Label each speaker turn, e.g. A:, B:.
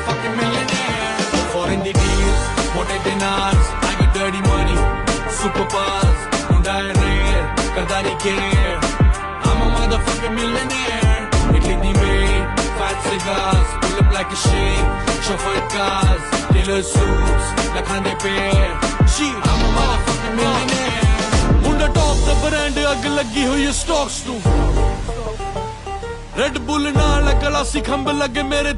A: motherfucking millionaire. Foreign the deals, mote dinars, I got dirty money, super buzz, Hyundai rare, Kardari care. I'm a motherfucking millionaire. Italy the maid, fat cigars, pull up like a shake, chauffeured cars, tailor suits, lakhande pair. I'm a motherfucking millionaire. Munda top the brand, ag lagi hui stocks tu. Red Bull naal gala si khamba lage mere